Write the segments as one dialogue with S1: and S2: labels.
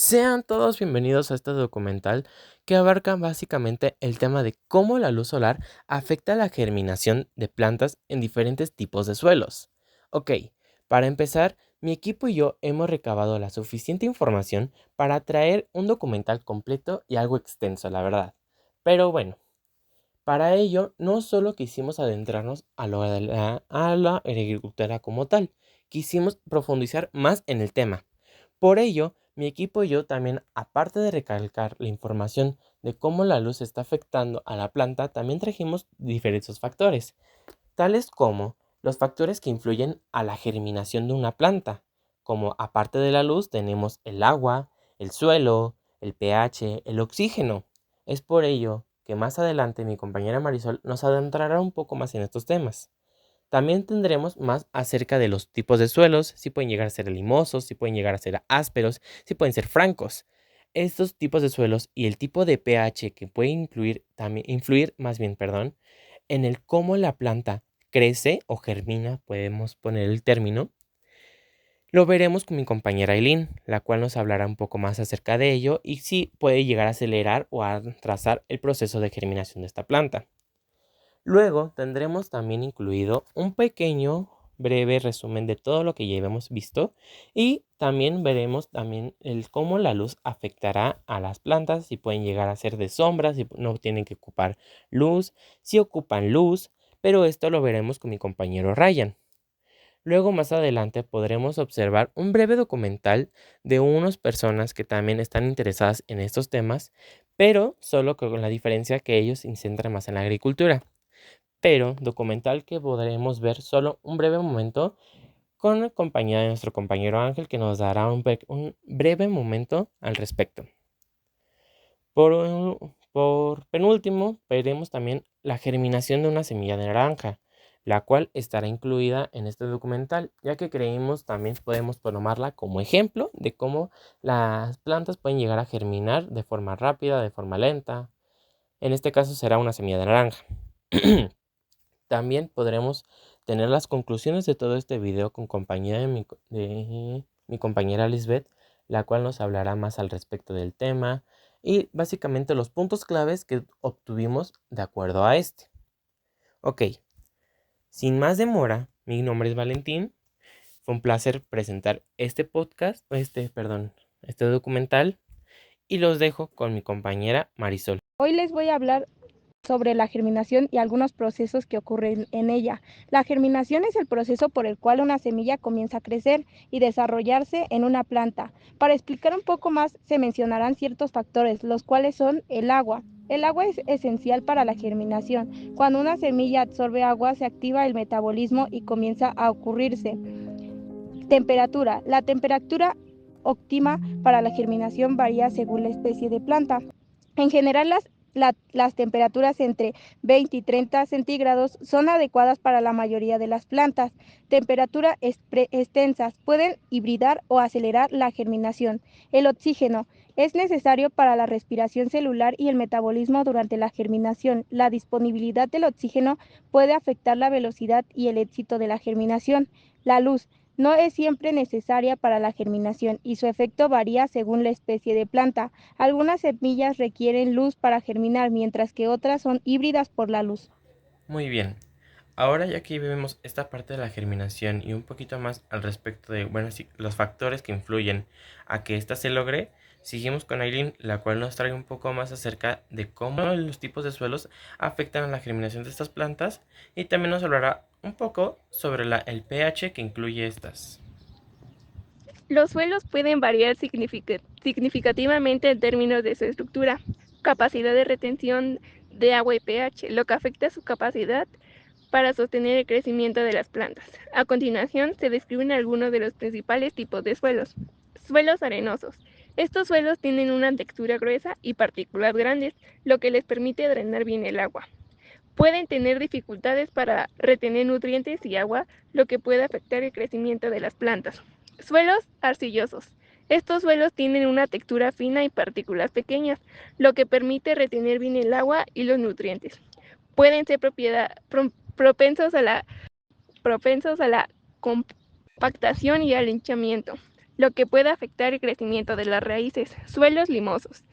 S1: Sean todos bienvenidos a este documental que abarca básicamente el tema de cómo la luz solar afecta la germinación de plantas en diferentes tipos de suelos. Ok, para empezar, mi equipo y yo hemos recabado la suficiente información para traer un documental completo y algo extenso, la verdad. Pero bueno, para ello no solo quisimos adentrarnos a la agricultura como tal, quisimos profundizar más en el tema. Por ello, mi equipo y yo también, aparte de recalcar la información de cómo la luz está afectando a la planta, también trajimos diferentes factores, tales como los factores que influyen a la germinación de una planta, como aparte de la luz tenemos el agua, el suelo, el pH, el oxígeno. Es por ello que más adelante mi compañera Marisol nos adentrará un poco más en estos temas. También tendremos más acerca de los tipos de suelos, si pueden llegar a ser limosos, si pueden llegar a ser ásperos, si pueden ser francos. Estos tipos de suelos y el tipo de pH que puede influir más bien, perdón, en el cómo la planta crece o germina, podemos poner el término, lo veremos con mi compañera Eileen, la cual nos hablará un poco más acerca de ello y si puede llegar a acelerar o a atrasar el proceso de germinación de esta planta. Luego tendremos también incluido un pequeño breve resumen de todo lo que ya hemos visto y también veremos también el cómo la luz afectará a las plantas, si pueden llegar a ser de sombra, si no tienen que ocupar luz, si ocupan luz, pero esto lo veremos con mi compañero Ryan. Luego más adelante podremos observar un breve documental de unas personas que también están interesadas en estos temas, pero solo con la diferencia que ellos se centran más en la agricultura, pero documental que podremos ver solo un breve momento con la compañía de nuestro compañero Ángel, que nos dará un breve momento al respecto. Por penúltimo, veremos también la germinación de una semilla de naranja, la cual estará incluida en este documental, ya que creímos también podemos tomarla como ejemplo de cómo las plantas pueden llegar a germinar de forma rápida, de forma lenta. En este caso será una semilla de naranja. También podremos tener las conclusiones de todo este video con compañía de mi compañera Lisbeth, la cual nos hablará más al respecto del tema y básicamente los puntos claves que obtuvimos de acuerdo a este. Ok, sin más demora, mi nombre es Valentín. Fue un placer presentar este podcast, este documental y los dejo con mi compañera Marisol.
S2: Hoy les voy a hablar sobre la germinación y algunos procesos que ocurren en ella. La germinación es el proceso por el cual una semilla comienza a crecer y desarrollarse en una planta. Para explicar un poco más se mencionarán ciertos factores, los cuales son el agua. El agua es esencial para la germinación. Cuando una semilla absorbe agua se activa el metabolismo y comienza a ocurrirse. Temperatura. La temperatura óptima para la germinación varía según la especie de planta. En general, las temperaturas entre 20 y 30 centígrados son adecuadas para la mayoría de las plantas. Temperaturas extensas pueden hibridar o acelerar la germinación. El oxígeno es necesario para la respiración celular y el metabolismo durante la germinación. La disponibilidad del oxígeno puede afectar la velocidad y el éxito de la germinación. La luz no es siempre necesaria para la germinación y su efecto varía según la especie de planta. Algunas semillas requieren luz para germinar, mientras que otras son híbridas por la luz.
S1: Muy bien. Ahora ya que vemos esta parte de la germinación y un poquito más al respecto de, bueno, sí, los factores que influyen a que ésta se logre, seguimos con Aileen, la cual nos trae un poco más acerca de cómo los tipos de suelos afectan a la germinación de estas plantas y también nos hablará un poco sobre el pH que incluye estas.
S3: Los suelos pueden variar significativamente en términos de su estructura, capacidad de retención de agua y pH, lo que afecta su capacidad para sostener el crecimiento de las plantas. A continuación, se describen algunos de los principales tipos de suelos. Suelos arenosos. Estos suelos tienen una textura gruesa y partículas grandes, lo que les permite drenar bien el agua. Pueden tener dificultades para retener nutrientes y agua, lo que puede afectar el crecimiento de las plantas. Suelos arcillosos. Estos suelos tienen una textura fina y partículas pequeñas, lo que permite retener bien el agua y los nutrientes. Pueden ser propensos a la compactación y al hinchamiento. lo que puede afectar el crecimiento de las raíces. Suelos limosos.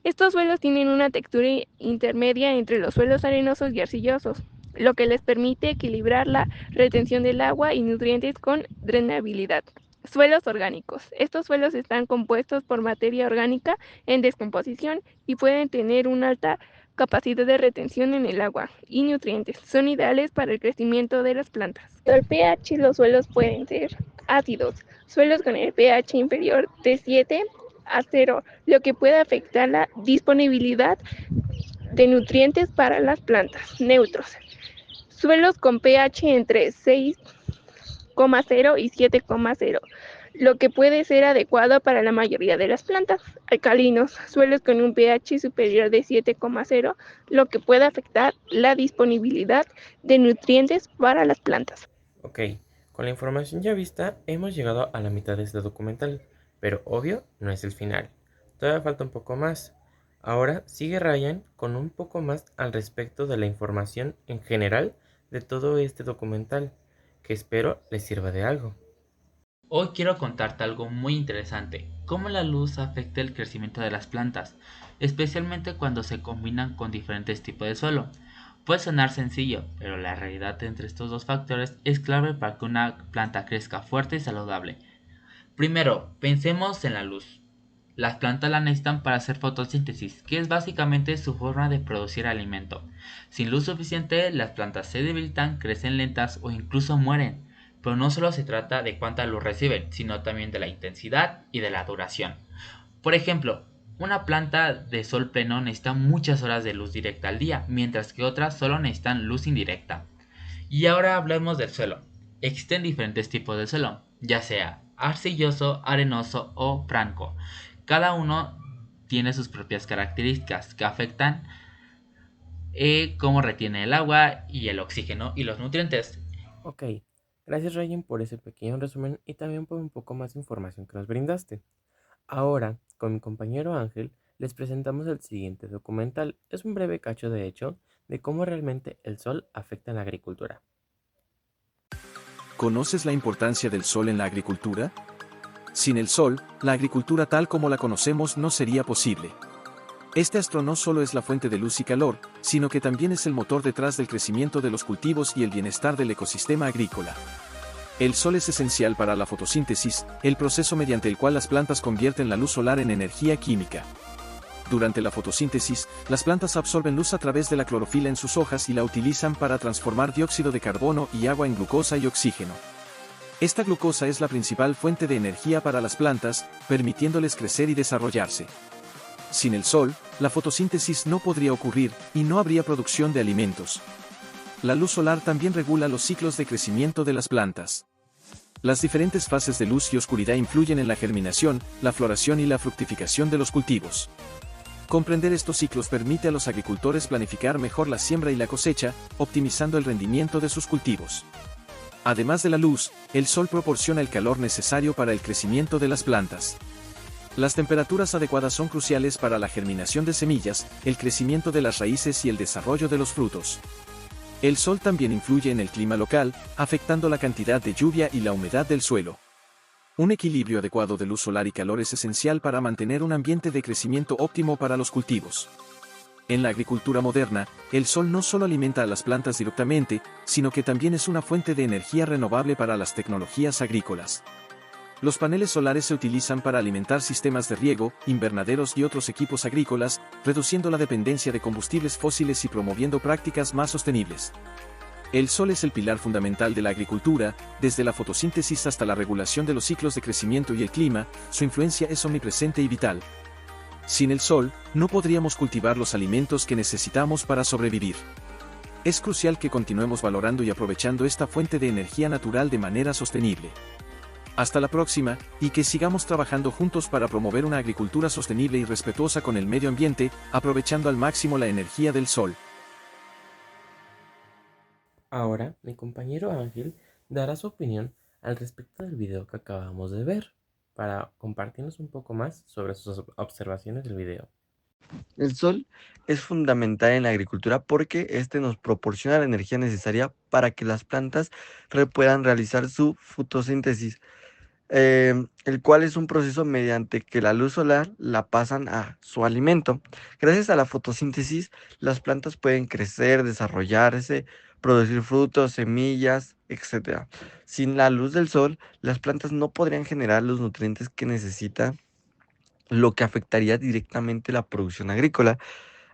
S3: Estos suelos tienen una textura intermedia entre los suelos arenosos y arcillosos, lo que les permite equilibrar la retención del agua y nutrientes con drenabilidad. Suelos orgánicos. Estos suelos están compuestos por materia orgánica en descomposición y pueden tener una alta capacidad de retención en el agua y nutrientes. Son ideales para el crecimiento de las plantas. El pH, los suelos pueden ser ácidos. Suelos con el pH inferior de 7 a 0, lo que puede afectar la disponibilidad de nutrientes para las plantas. Neutros. Suelos con pH entre 6,0 y 7,0, lo que puede ser adecuado para la mayoría de las plantas. Alcalinos, suelos con un pH superior de 7,0, lo que puede afectar la disponibilidad de nutrientes para las plantas.
S1: Ok, con la información ya vista, hemos llegado a la mitad de este documental, pero obvio, no es el final. Todavía falta un poco más. Ahora sigue Ryan con un poco más al respecto de la información en general de todo este documental, que espero les sirva de algo.
S4: Hoy quiero contarte algo muy interesante, cómo la luz afecta el crecimiento de las plantas, especialmente cuando se combinan con diferentes tipos de suelo. Puede sonar sencillo, pero la realidad entre estos dos factores es clave para que una planta crezca fuerte y saludable. Primero, pensemos en la luz. Las plantas la necesitan para hacer fotosíntesis, que es básicamente su forma de producir alimento. Sin luz suficiente, las plantas se debilitan, crecen lentas o incluso mueren. Pero no solo se trata de cuánta luz reciben, sino también de la intensidad y de la duración. Por ejemplo, una planta de sol pleno necesita muchas horas de luz directa al día, mientras que otras solo necesitan luz indirecta. Y ahora hablemos del suelo. Existen diferentes tipos de suelo, ya sea arcilloso, arenoso o franco. Cada uno tiene sus propias características que afectan cómo retiene el agua y el oxígeno y los nutrientes.
S1: Ok, gracias Ryan por ese pequeño resumen y también por un poco más de información que nos brindaste. Ahora, con mi compañero Ángel, les presentamos el siguiente documental. Es un breve cacho de hecho de cómo realmente el sol afecta en la agricultura.
S5: ¿Conoces la importancia del sol en la agricultura? Sin el sol, la agricultura tal como la conocemos no sería posible. Este astro no solo es la fuente de luz y calor, sino que también es el motor detrás del crecimiento de los cultivos y el bienestar del ecosistema agrícola. El sol es esencial para la fotosíntesis, el proceso mediante el cual las plantas convierten la luz solar en energía química. Durante la fotosíntesis, las plantas absorben luz a través de la clorofila en sus hojas y la utilizan para transformar dióxido de carbono y agua en glucosa y oxígeno. Esta glucosa es la principal fuente de energía para las plantas, permitiéndoles crecer y desarrollarse. Sin el sol, la fotosíntesis no podría ocurrir y no habría producción de alimentos. La luz solar también regula los ciclos de crecimiento de las plantas. Las diferentes fases de luz y oscuridad influyen en la germinación, la floración y la fructificación de los cultivos. Comprender estos ciclos permite a los agricultores planificar mejor la siembra y la cosecha, optimizando el rendimiento de sus cultivos. Además de la luz, el sol proporciona el calor necesario para el crecimiento de las plantas. Las temperaturas adecuadas son cruciales para la germinación de semillas, el crecimiento de las raíces y el desarrollo de los frutos. El sol también influye en el clima local, afectando la cantidad de lluvia y la humedad del suelo. Un equilibrio adecuado de luz solar y calor es esencial para mantener un ambiente de crecimiento óptimo para los cultivos. En la agricultura moderna, el sol no solo alimenta a las plantas directamente, sino que también es una fuente de energía renovable para las tecnologías agrícolas. Los paneles solares se utilizan para alimentar sistemas de riego, invernaderos y otros equipos agrícolas, reduciendo la dependencia de combustibles fósiles y promoviendo prácticas más sostenibles. El sol es el pilar fundamental de la agricultura, desde la fotosíntesis hasta la regulación de los ciclos de crecimiento y el clima, su influencia es omnipresente y vital. Sin el sol, no podríamos cultivar los alimentos que necesitamos para sobrevivir. Es crucial que continuemos valorando y aprovechando esta fuente de energía natural de manera sostenible. Hasta la próxima, y que sigamos trabajando juntos para promover una agricultura sostenible y respetuosa con el medio ambiente, aprovechando al máximo la energía del sol.
S1: Ahora, mi compañero Ángel dará su opinión al respecto del video que acabamos de ver, para compartirnos un poco más sobre sus observaciones del video.
S6: El sol es fundamental en la agricultura porque este nos proporciona la energía necesaria para que las plantas puedan realizar su fotosíntesis. el cual es un proceso mediante que la luz solar la pasan a su alimento. Gracias a la fotosíntesis, las plantas pueden crecer, desarrollarse, producir frutos, semillas, etc. Sin la luz del sol, las plantas no podrían generar los nutrientes que necesitan, lo que afectaría directamente la producción agrícola.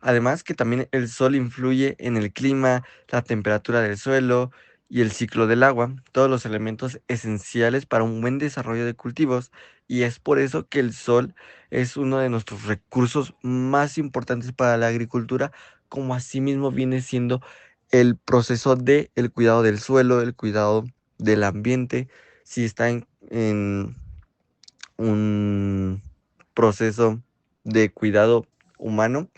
S6: Además que también el sol influye en el clima, la temperatura del suelo y el ciclo del agua, todos los elementos esenciales para un buen desarrollo de cultivos, y es por eso que el sol es uno de nuestros recursos más importantes para la agricultura, como asimismo viene siendo el proceso de el cuidado del suelo, el cuidado del ambiente, si está en un proceso de cuidado humano,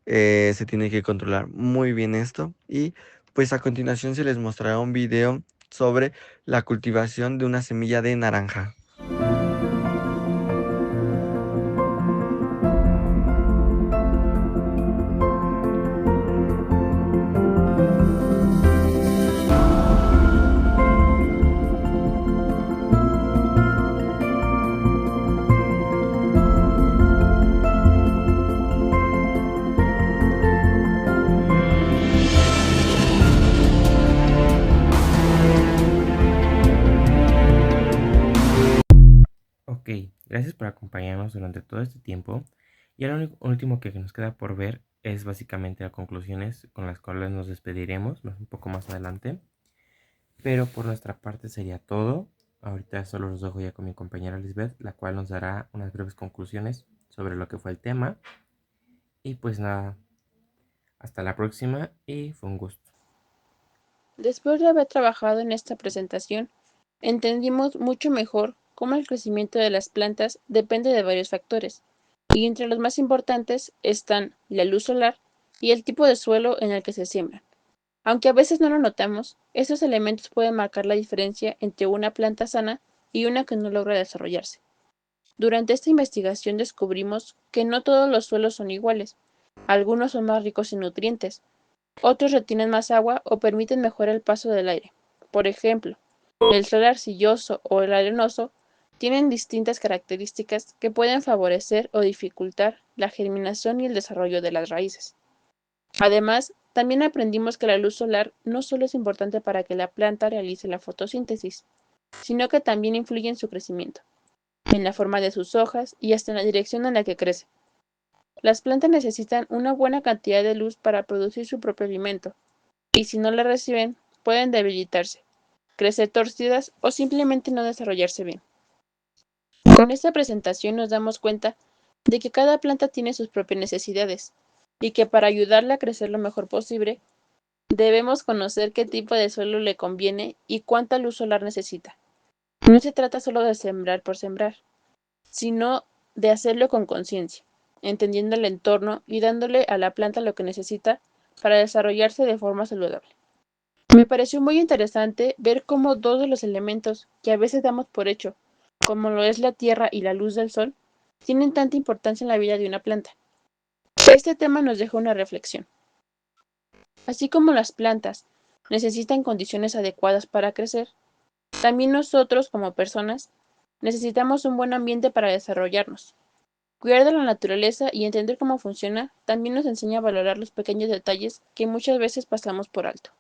S6: se tiene que controlar muy bien esto. Y pues a continuación se les mostrará un video sobre la cultivación de una semilla de naranja.
S1: Ok, gracias por acompañarnos durante todo este tiempo. Y lo último que nos queda por ver es básicamente las conclusiones con las cuales nos despediremos un poco más adelante. Pero por nuestra parte sería todo. Ahorita solo los dejo ya con mi compañera Lisbeth, la cual nos dará unas breves conclusiones sobre lo que fue el tema. Y pues nada, hasta la próxima y fue un gusto.
S7: Después de haber trabajado en esta presentación, entendimos mucho mejor cómo el crecimiento de las plantas depende de varios factores, y entre los más importantes están la luz solar y el tipo de suelo en el que se siembran. Aunque a veces no lo notamos, estos elementos pueden marcar la diferencia entre una planta sana y una que no logra desarrollarse. Durante esta investigación descubrimos que no todos los suelos son iguales. Algunos son más ricos en nutrientes, otros retienen más agua o permiten mejor el paso del aire. Por ejemplo, el suelo arcilloso o el arenoso tienen distintas características que pueden favorecer o dificultar la germinación y el desarrollo de las raíces. Además, también aprendimos que la luz solar no solo es importante para que la planta realice la fotosíntesis, sino que también influye en su crecimiento, en la forma de sus hojas y hasta en la dirección en la que crece. Las plantas necesitan una buena cantidad de luz para producir su propio alimento, y si no la reciben, pueden debilitarse, crecer torcidas o simplemente no desarrollarse bien. Con esta presentación nos damos cuenta de que cada planta tiene sus propias necesidades, y que para ayudarla a crecer lo mejor posible, debemos conocer qué tipo de suelo le conviene y cuánta luz solar necesita. No se trata solo de sembrar por sembrar, sino de hacerlo con conciencia, entendiendo el entorno y dándole a la planta lo que necesita para desarrollarse de forma saludable. Me pareció muy interesante ver cómo dos de los elementos que a veces damos por hecho, como lo es la tierra y la luz del sol, tienen tanta importancia en la vida de una planta. Este tema nos deja una reflexión. Así como las plantas necesitan condiciones adecuadas para crecer, también nosotros, como personas, necesitamos un buen ambiente para desarrollarnos. Cuidar de la naturaleza y entender cómo funciona también nos enseña a valorar los pequeños detalles que muchas veces pasamos por alto.